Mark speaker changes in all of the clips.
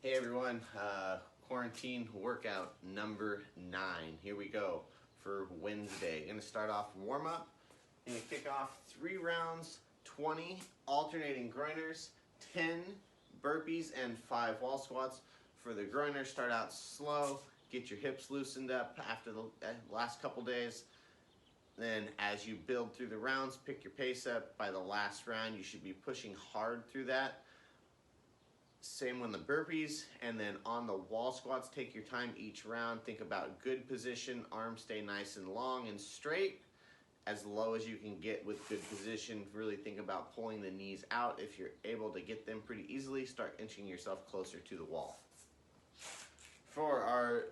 Speaker 1: Hey everyone, quarantine workout number 9. Here we go for Wednesday. Gonna start off warm up. Gonna kick off 3 rounds, 20 alternating groiners, 10 burpees, and 5 wall squats. For the groiners, start out slow, get your hips loosened up after the last couple days. Then as you build through the rounds, pick your pace up. By the last round, you should be pushing hard through that. Same on the burpees, and then on the wall squats, take your time each round. Think about good position, arms stay nice and long and straight, as low as you can get with good position. Really think about pulling the knees out. If you're able to get them pretty easily, start inching yourself closer to the wall. For our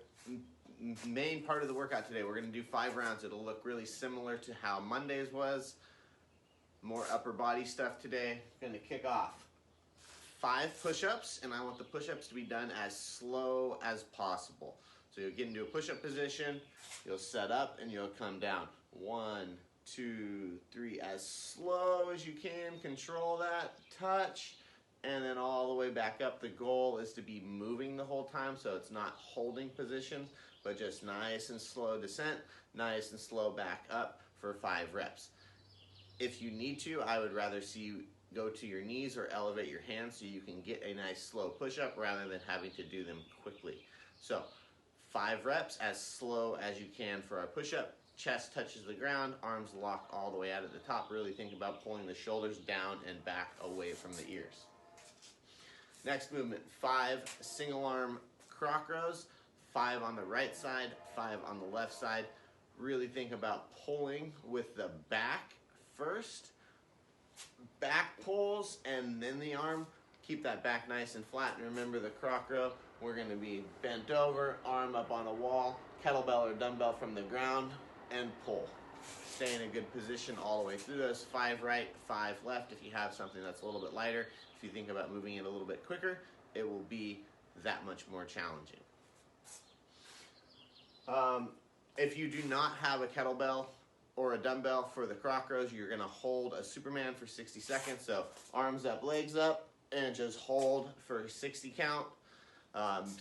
Speaker 1: main part of the workout today, we're gonna do 5 rounds. It'll look really similar to how Monday's was. More upper body stuff today. Gonna kick off 5 push-ups, and I want the push-ups to be done as slow as possible. So you'll get into a push-up position, you'll set up, and you'll come down. 1, 2, 3, as slow as you can. Control that, touch, and then all the way back up. The goal is to be moving the whole time, so it's not holding positions, but just nice and slow descent, nice and slow back up for 5 reps. If you need to, I would rather see you go to your knees or elevate your hands so you can get a nice slow push-up rather than having to do them quickly. So 5 reps as slow as you can for our push-up. Chest touches the ground, arms locked all the way out at the top. Really think about pulling the shoulders down and back away from the ears. Next movement, 5 single arm Krok Rows, 5 on the right side, 5 on the left side. Really think about pulling with the back first. Back pulls and then the arm. Keep that back nice and flat. And remember the Krok Row, we're going to be bent over, arm up on a wall, kettlebell or dumbbell from the ground, and pull. Stay in a good position all the way through those. 5 right, 5 left. If you have something that's a little bit lighter, if you think about moving it a little bit quicker, it will be that much more challenging. If you do not have a kettlebell or a dumbbell for the Krok Rows, you're gonna hold a Superman for 60 seconds. So arms up, legs up, and just hold for 60 count.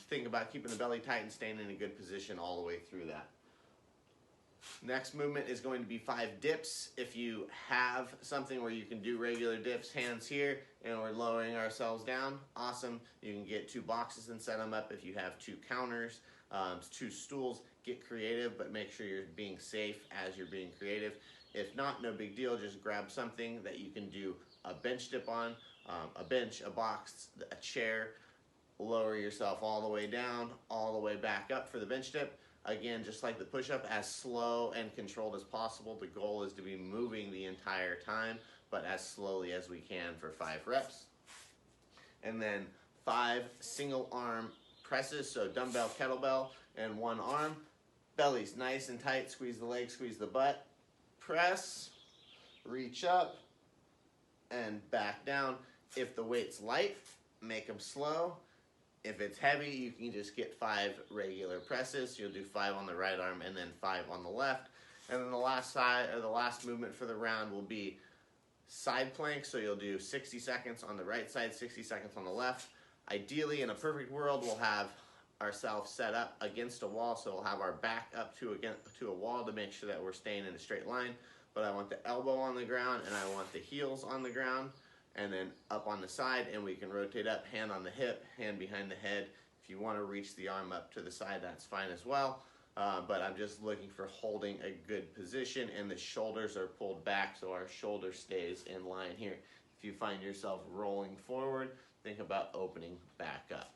Speaker 1: Think about keeping the belly tight and staying in a good position all the way through that. Next movement is going to be 5 dips. If you have something where you can do regular dips, hands here, and we're lowering ourselves down, awesome. You can get 2 boxes and set them up. If you have 2 counters, 2 stools, get creative, but make sure you're being safe as you're being creative. If not, no big deal. Just grab something that you can do a bench dip on, a bench, a box, a chair. Lower yourself all the way down, all the way back up for the bench dip. Again, just like the push-up, as slow and controlled as possible. The goal is to be moving the entire time, but as slowly as we can for 5 reps. And then 5 single arm presses, so dumbbell, kettlebell, and 1 arm. Belly's nice and tight, squeeze the legs, squeeze the butt. Press, reach up, and back down. If the weight's light, make them slow. If it's heavy, you can just get 5 regular presses. You'll do 5 on the right arm and then 5 on the left. And then the last side, or the last movement for the round will be side plank. So you'll do 60 seconds on the right side, 60 seconds on the left. Ideally, in a perfect world, we'll have ourselves set up against a wall, so we'll have our back up to a wall to make sure that we're staying in a straight line. But I want the elbow on the ground and I want the heels on the ground, and then up on the side, and we can rotate up, hand on the hip, hand behind the head. If you want to reach the arm up to the side, that's fine as well. But I'm just looking for holding a good position, and the shoulders are pulled back so our shoulder stays in line here. If you find yourself rolling forward, think about opening back up.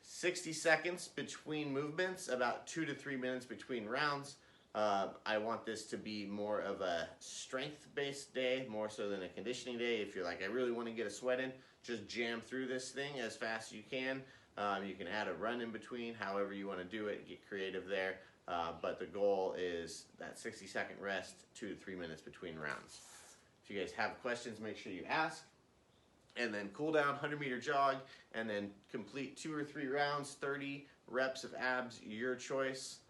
Speaker 1: 60 seconds between movements, about 2 to 3 minutes between rounds. I want this to be more of a strength-based day, more so than a conditioning day. If you're like, I really want to get a sweat in, just jam through this thing as fast as you can. You can add a run in between, however you want to do it, get creative there. But the goal is that 60-second rest, 2 to 3 minutes between rounds. If you guys have questions, make sure you ask. And then cool down, 100-meter jog, and then complete 2 or 3 rounds, 30 reps of abs, your choice.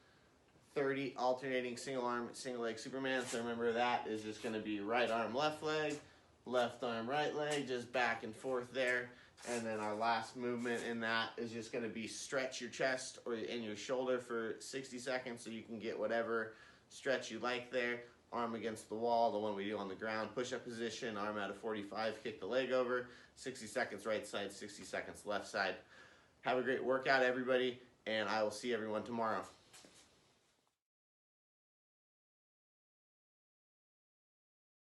Speaker 1: 30 alternating single arm, single leg Superman. So remember, that is just going to be right arm, left leg, left arm, right leg, just back and forth there. And then our last movement in that is just going to be stretch your chest or in your shoulder for 60 seconds so you can get whatever stretch you like there. Arm against the wall, the one we do on the ground. Push-up position, arm out of 45, kick the leg over. 60 seconds right side, 60 seconds left side. Have a great workout, everybody, and I will see everyone tomorrow.